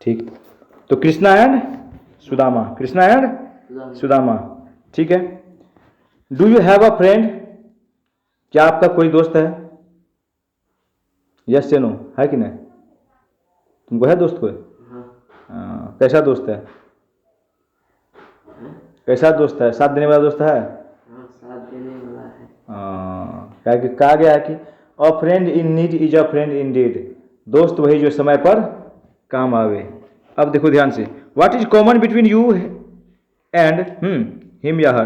ठीक, तो Krishna and Sudama, Krishna and Sudama, ठीक है। Do you have a friend, क्या आपका कोई दोस्त है? यस या नो, है कि नहीं? तुमको है दोस्त कोई? कैसा दोस्त है? कैसा दोस्त है? साथ देने वाला दोस्त है? साथ देने वाला है। क्या कहा गया है कि a friend in need is a friend in deed, दोस्त वही जो समय पर काम आवे। अब देखो ध्यान से, what is common between you and him या हर,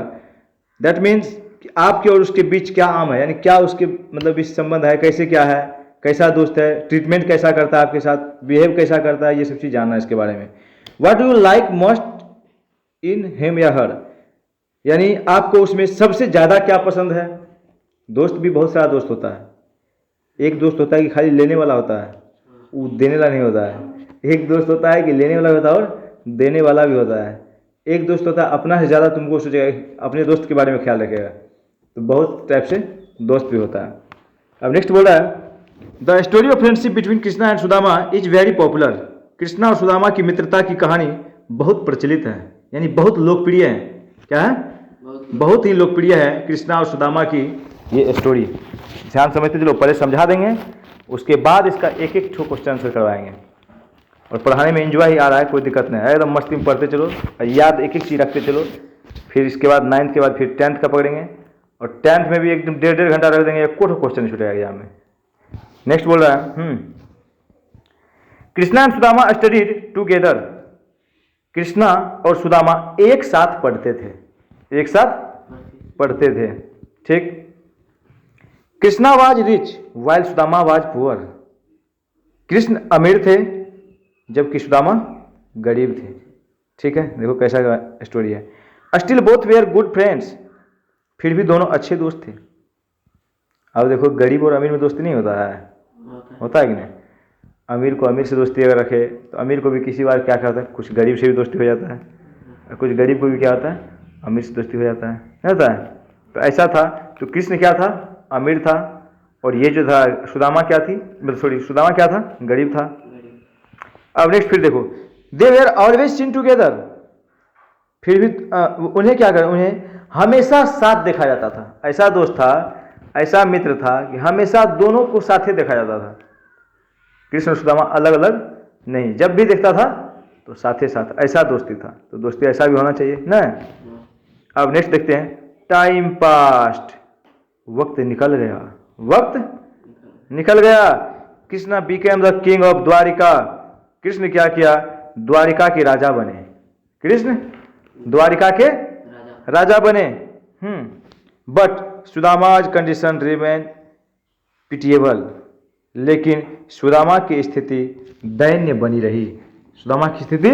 दैट मीन्स आपके और उसके बीच क्या आम है, यानी क्या उसके मतलब बीच संबंध है, कैसे क्या है, कैसा दोस्त है, ट्रीटमेंट कैसा करता है आपके साथ, बिहेव कैसा करता है, ये सब चीज़ जानना है इसके बारे में। What do you like most in him या हर, यानी आपको उसमें सबसे ज़्यादा क्या पसंद है। दोस्त भी बहुत सारा दोस्त होता है, एक दोस्त होता है कि खाली लेने वाला होता है, वो देने वाला नहीं होता है। एक दोस्त होता है कि लेने वाला होता है और देने वाला भी होता है। एक दोस्त होता है अपना से ज़्यादा तुमको सोचेगा, अपने दोस्त के बारे में ख्याल रखेगा। तो बहुत टाइप से दोस्त भी होता है। अब नेक्स्ट बोल रहा है, the story of friendship between Krishna and Sudama is very popular, Krishna और सुदामा की मित्रता की कहानी बहुत प्रचलित है, यानी बहुत लोकप्रिय है। क्या है? बहुत ही लोकप्रिय है कृष्णा और सुदामा की ये स्टोरी। ध्यान समझते चलो, पहले समझा देंगे, उसके बाद इसका एक एक ठो क्वेश्चन आंसर करवाएंगे। और पढ़ाने में एंजॉय ही आ रहा है, कोई दिक्कत नहीं है, एकदम मस्ती में पढ़ते चलो, याद एक एक चीज़ रखते चलो। फिर इसके बाद 9th के बाद फिर 10th का पकड़ेंगे, और 10th में भी एकदम 1.5 घंटा रख देंगे, एक कोठो क्वेश्चन छूटेगा एग्जाम में। नेक्स्ट बोल रहा है, Krishna and Sudama studied together, Krishna और सुदामा एक साथ पढ़ते थे, एक साथ पढ़ते थे, ठीक। Krishna was rich while Sudama was poor, Krishna अमीर थे जबकि सुदामा गरीब थे, ठीक है। देखो कैसा स्टोरी है। Still both were good friends, फिर भी दोनों अच्छे दोस्त थे। अब देखो गरीब और अमीर में दोस्ती नहीं होता है, होता है कि नहीं? अमीर को अमीर से दोस्ती अगर रखे तो अमीर को भी किसी बार क्या होता है, कुछ गरीब से भी दोस्ती हो जाता है, और कुछ गरीब को भी क्या होता है, अमीर से दोस्ती हो जाता है, नहीं होता है? तो ऐसा था। तो कृष्ण क्या था, अमीर था, और ये जो था सुदामा क्या थी, सॉरी सुदामा क्या था, गरीब था। अब नेक्स्ट फिर देखो, दे वेयर ऑलवेज सीन टुगेदर, फिर भी उन्हें क्या कर, उन्हें हमेशा साथ देखा जाता था। ऐसा दोस्त था, ऐसा मित्र था कि हमेशा दोनों को साथ ही देखा जाता था। कृष्ण और सुदामा अलग अलग नहीं, जब भी देखता था तो साथ ही साथ, ऐसा दोस्ती था। तो दोस्ती ऐसा भी होना चाहिए ना। अब नेक्स्ट देखते हैं, टाइम पास्ट, वक्त निकल गया, वक्त निकल गया। Krishna became the king of Dwarka, Krishna क्या किया, द्वारिका के राजा बने। कृष्ण द्वारिका के राजा बने। But Sudama's condition remain pitiable, लेकिन सुदामा की स्थिति दैन्य बनी रही। सुदामा की स्थिति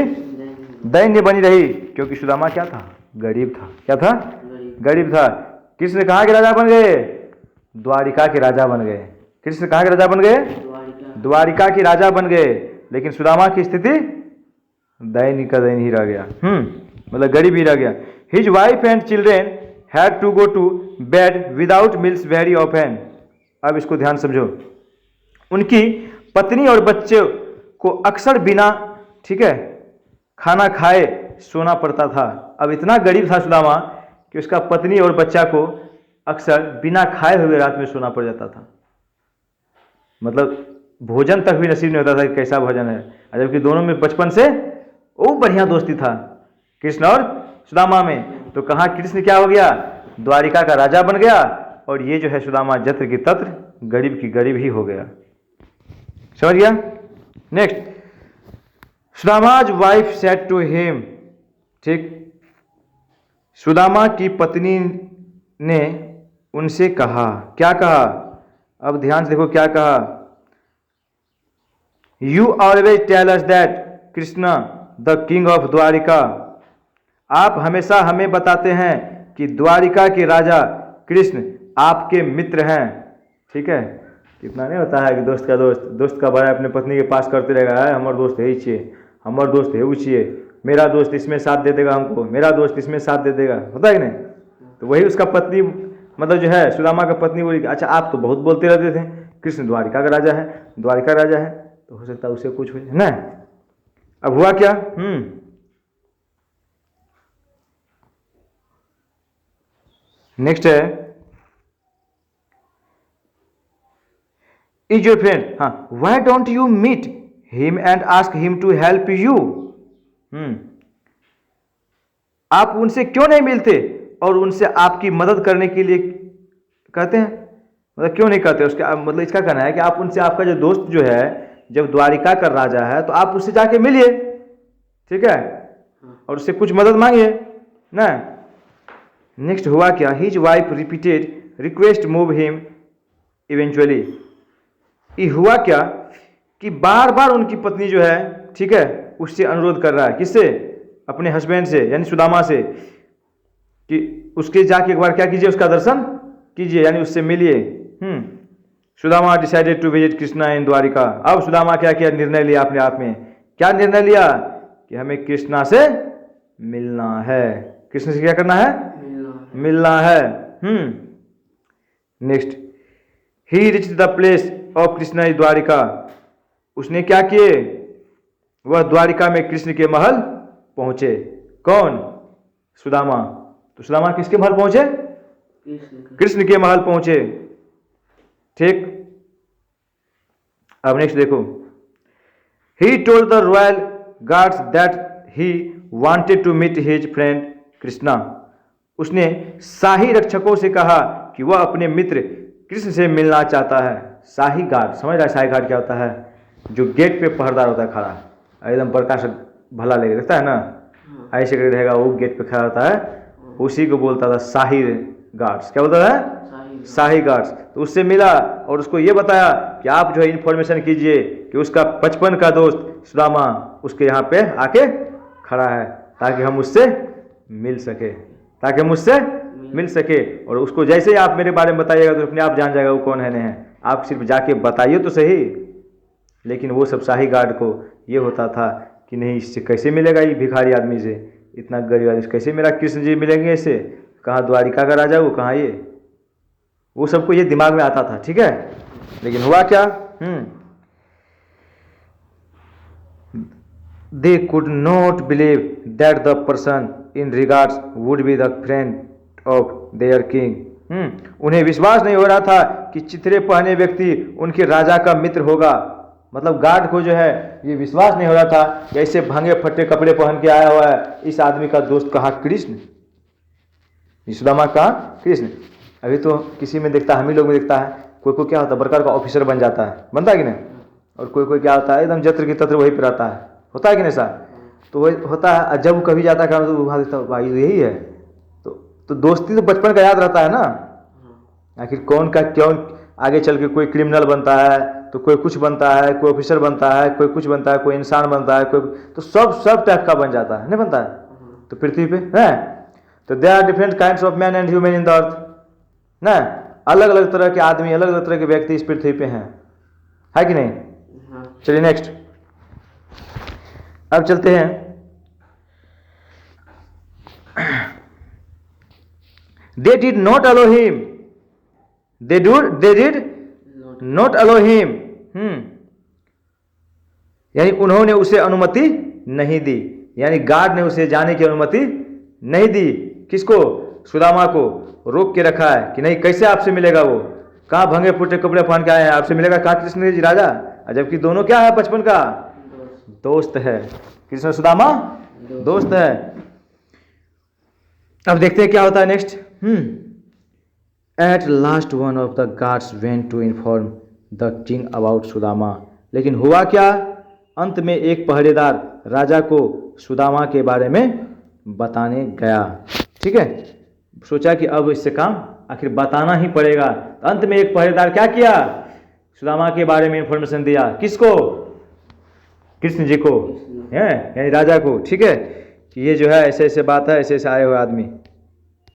दैन्य बनी रही, क्योंकि सुदामा क्या था, गरीब था। क्या था? गरीब था। कृष्ण कहाँ के राजा बन गए, द्वारिका के राजा बन गए। कृष्ण कहाँ के राजा बन गए, द्वारिका के राजा बन गए, लेकिन सुदामा की स्थिति दैन्य का दैन्य ही रह गया, मतलब गरीब ही रह गया। His wife and children had to go to bed without meals very often. अब इसको ध्यान समझो, उनकी पत्नी और बच्चे को अक्सर बिना, ठीक है, खाना खाए सोना पड़ता था। अब इतना गरीब था सुदामा कि उसका पत्नी और बच्चा को अक्सर बिना खाए हुए रात में सोना पड़ जाता था। मतलब भोजन तक भी नसीब नहीं होता था कि कैसा भोजन है, जबकि दोनों में बचपन से वो बढ़िया दोस्ती था कृष्ण और सुदामा में। तो कहाँ कृष्ण क्या हो गया, द्वारिका का राजा बन गया, और ये जो है सुदामा जत्र की तत्र, गरीब की गरीब ही हो गया। समझ गया? Next, Sudama's wife said to him, ठीक, सुदामा की पत्नी ने उनसे कहा, क्या कहा, अब ध्यान से देखो क्या कहा, you always tell us that Krishna the king of Dwarka, आप हमेशा हमें बताते हैं कि द्वारिका के राजा कृष्ण आपके मित्र हैं। ठीक है, इतना नहीं होता है कि दोस्त का दोस्त, दोस्त का बड़ा अपने पत्नी के पास करते रहेगा, है हमारे दोस्त है ही चाहिए, हमारे दोस्त है वो चाहिए, मेरा दोस्त इसमें साथ दे देगा हमको, मेरा दोस्त इसमें साथ दे देगा, होता है कि नहीं? तो वही उसका पत्नी, मतलब जो है सुदामा का पत्नी बोली, अच्छा आप तो बहुत बोलते रहते थे, कृष्ण द्वारिका का राजा है, द्वारिका राजा है, तो हो सकता है उसे कुछ हो जाए ना। अब हुआ क्या? नेक्स्ट है इज योर फ्रेंड, हाँ, why don't you meet him and ask him to help you. आप उनसे क्यों नहीं मिलते और उनसे आपकी मदद करने के लिए कहते हैं? मतलब क्यों नहीं कहते? उसका मतलब इसका कहना है कि आप उनसे, आपका जो दोस्त जो है, जब द्वारिका का राजा है, तो आप उससे जाके मिलिए, ठीक है, और उससे कुछ मदद मांगिए ना। नेक्स्ट हुआ क्या? His wife repeated request move him eventually. ये हुआ क्या कि बार बार उनकी पत्नी जो है, ठीक है, उससे अनुरोध कर रहा है। किससे? अपने हस्बैंड से, यानी सुदामा से, कि उसके जाके एक बार क्या कीजिए, उसका दर्शन कीजिए, यानी उससे मिलिए। Sudama decided to visit Krishna in Dwarka. अब सुदामा क्या किया? निर्णय लिया अपने आप में। क्या निर्णय लिया? कि हमें कृष्णा से मिलना है। कृष्ण से क्या करना है? मिलना है। Next, he reach the place of Krishna is Dwarka. उसने क्या किए? वह द्वारिका में कृष्ण के महल पहुंचे। कौन? सुदामा। तो सुदामा किसके महल पहुंचे? कृष्ण के महल पहुंचे, ठीक। अब नेक्स्ट देखो, he told the royal guards that he wanted to meet his friend Krishna. उसने शाही रक्षकों से कहा कि वह अपने मित्र कृष्ण से मिलना चाहता है। शाही गार्ड, समझ रहा है शाही गार्ड क्या होता है? जो गेट पे पहरेदार होता है खड़ा, एकदम बड़का सा भला लेके रखता है ना, ऐसे करके रहेगा, वो गेट पे खड़ा होता है, उसी को बोलता था शाही गार्ड्स। क्या बोलता है? शाही गार्ड्स। तो उससे मिला और उसको ये बताया कि आप जो है इन्फॉर्मेशन कीजिए कि उसका बचपन का दोस्त सुदामा उसके यहाँ पे आके खड़ा है, ताकि हम उससे मिल सके, ताकि हम उससे मिल सके। और उसको जैसे ही आप मेरे बारे में बताइएगा तो अपने आप जान जाएगा वो कौन है नहीं है। आप सिर्फ जाके बताइए तो सही। लेकिन वो सब शाही गार्ड को ये होता था कि नहीं, इससे कैसे मिलेगा, ये भिखारी आदमी से, इतना गरीब आदमी से कैसे मेरा कृष्ण जी मिलेंगे इससे? कहाँ द्वारिका का राजा, वो कहाँ ये? वो सबको ये दिमाग में आता था, ठीक है। लेकिन हुआ क्या? They could not believe that the person in regards would be the friend of their king. उन्हें विश्वास नहीं हो रहा था कि चित्रे पहने व्यक्ति उनके राजा का मित्र होगा। मतलब गार्ड को जो है ये विश्वास नहीं हो रहा था कि ऐसे भांगे फट्टे कपड़े पहन के आया हुआ है, इस आदमी का दोस्त कहाँ कृष्ण, सुदामा कहाँ कृष्ण। अभी तो किसी में दिखता है, हम ही लोग में दिखता है, कोई कोई क्या होता है बड़का का ऑफिसर बन जाता है, बनता है कि नहीं, और कोई कोई क्या होता है एकदम जत्र की तत्र वही पर रहता है, होता है कि नहीं सर? तो वही होता है। जब वो कभी जाता है तो वहाँ दिखता है भाई यही है। तो दोस्ती तो बचपन का याद रहता है ना। आखिर कौन का क्यों आगे चल के कोई क्रिमिनल बनता है, तो कोई कुछ बनता है, कोई ऑफिसर बनता है, कोई कुछ बनता है, कोई इंसान बनता है, कोई तो सब टाइप का बन जाता है, नहीं बनता है? तो पृथ्वी पे है तो there are different kinds of man and human in the earth ना। अलग अलग तरह के आदमी, अलग अलग तरह के व्यक्ति इस पृथ्वी पे हैं, है कि नहीं? चलिए नेक्स्ट, अब चलते हैं। They did not allow him. They did not allow him. यानी उन्होंने उसे अनुमति नहीं दी, यानी गार्ड ने उसे जाने की अनुमति नहीं दी। किसको? सुदामा को रोक के रखा है कि नहीं, कैसे आपसे मिलेगा वो? कहाँ भंगे फुटे कपड़े पहन के आए हैं, आपसे मिलेगा कहाँ कृष्ण जी राजा? जबकि दोनों क्या है? बचपन का दोस्त है। कृष्ण सुदामा दोस्त है। अब देखते हैं क्या होता है next. At last one of the guards went to inform the king about Sudama. लेकिन हुआ क्या? अंत में एक पहरेदार राजा को सुदामा के बारे में बताने गया, ठीक है। सोचा कि अब इससे काम आखिर बताना ही पड़ेगा। तो अंत में एक पहरेदार क्या किया? सुदामा के बारे में इंफॉर्मेशन दिया। किसको? कृष्ण जी को, है यानी राजा को, ठीक है, कि ये जो है ऐसे ऐसे बात है, ऐसे ऐसे आए हुए आदमी।